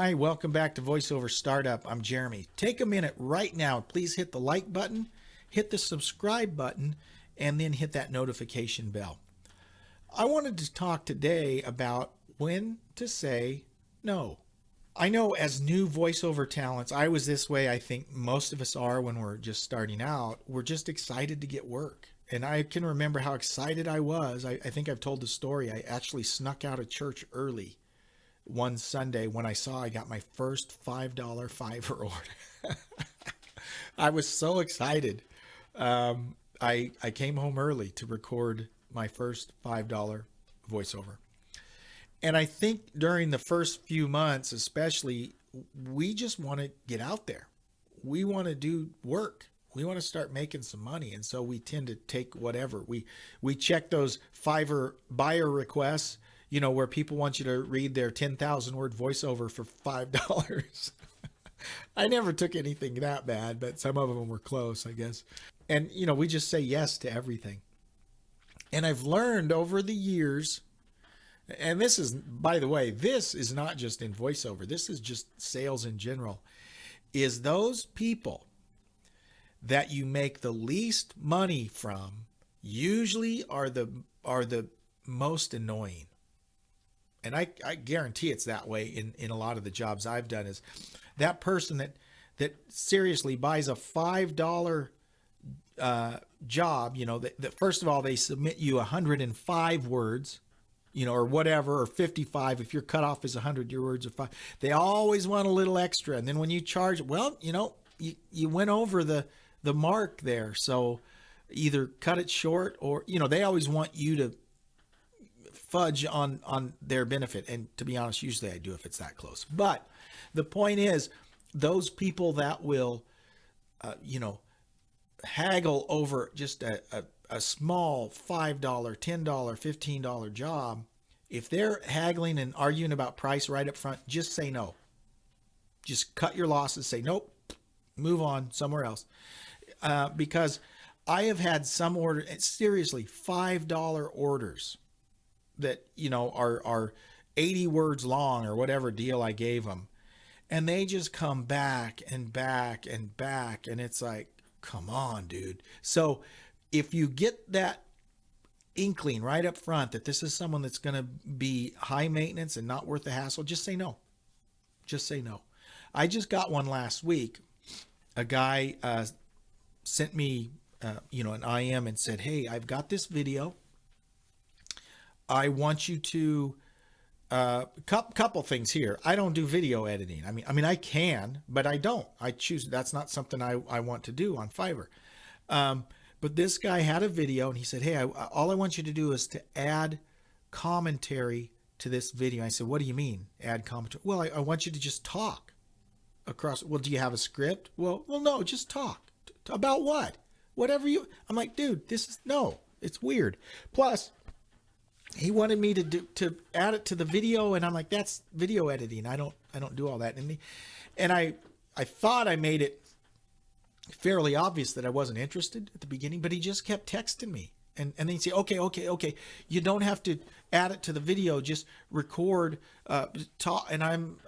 Hi, welcome back to VoiceOver Startup. I'm Jeremy. Take a minute right now. Please hit the like button, hit the subscribe button, and then hit that notification bell. I wanted to talk today about when to say no. I know as new voiceover talents, I was this way. I think most of us are when we're just starting out. We're just excited to get work. And I can remember how excited I was. I think I've told the story. I actually snuck out of church early one Sunday when I saw I got my first $5 Fiverr order. I was so excited. I came home early to record my first $5 voiceover. And I think during the first few months, especially, we just want to get out there. We want to do work. We want to start making some money. And so we tend to take whatever. We check those Fiverr buyer requests, you know, where people want you to read their 10,000 word voiceover for $5. I never took anything that bad, but some of them were close, I guess. And, you know, we just say yes to everything. And I've learned over the years, and this is, by the way, this is not just in voiceover, this is just sales in general, is those people that you make the least money from usually are the most annoying. And I guarantee it's that way in a lot of the jobs I've done. Is that person that seriously buys a $5 job, you know, that first of all, they submit you 105 words, you know, or whatever, or 55. If your cutoff is 100, your words are 5. They always want a little extra. And then when you charge, well, you know, you went over the mark there. So either cut it short or, you know, they always want you to fudge on their benefit. And to be honest, usually I do if it's that close. But the point is, those people that will, you know, haggle over just a small $5, $10, $15 job, if they're haggling and arguing about price right up front, just say no. Just cut your losses, say nope, move on somewhere else. Because I have had some order, seriously, $5 orders that, you know, are 80 words long or whatever deal I gave them. And they just come back and back and back. And it's like, come on, dude. So if you get that inkling right up front that this is someone that's going to be high maintenance and not worth the hassle, just say no. Just say no. I just got one last week. A guy sent me, you know, an IM and said, hey, I've got this video. I want you to, couple things here. I don't do video editing. I mean, I can, but I don't. I choose. That's not something I want to do on Fiverr. But this guy had a video and he said, hey, all I want you to do is to add commentary to this video. I said, what do you mean add commentary? Well, I want you to just talk across. Well, do you have a script? Well, no, just talk. About what? Whatever you, I'm like, dude, no, it's weird. Plus, he wanted me to add it to the video, and I'm like, that's video editing. I don't do all that. And I thought I made it fairly obvious that I wasn't interested at the beginning, but he just kept texting me. And then he'd say, okay. You don't have to add it to the video, just record, talk. And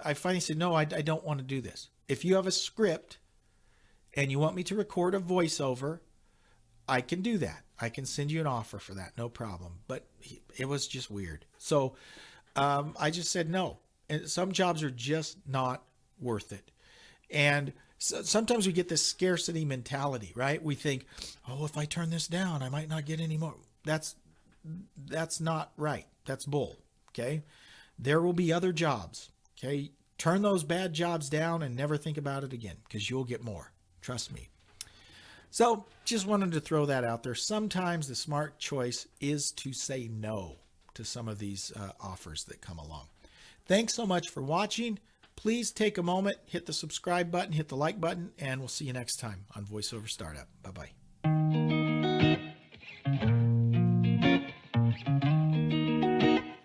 I finally said, no, I don't want to do this. If you have a script and you want me to record a voiceover, I can do that. I can send you an offer for that. No problem. But it was just weird. So I just said no. And some jobs are just not worth it. And sometimes we get this scarcity mentality, right? We think, oh, if I turn this down, I might not get any more. That's not right. That's bull. Okay. There will be other jobs. Okay. Turn those bad jobs down and never think about it again, because you'll get more. Trust me. So just wanted to throw that out there. Sometimes the smart choice is to say no to some of these offers that come along. Thanks so much for watching. Please take a moment, hit the subscribe button, hit the like button, and we'll see you next time on VoiceOver Startup. Bye-bye.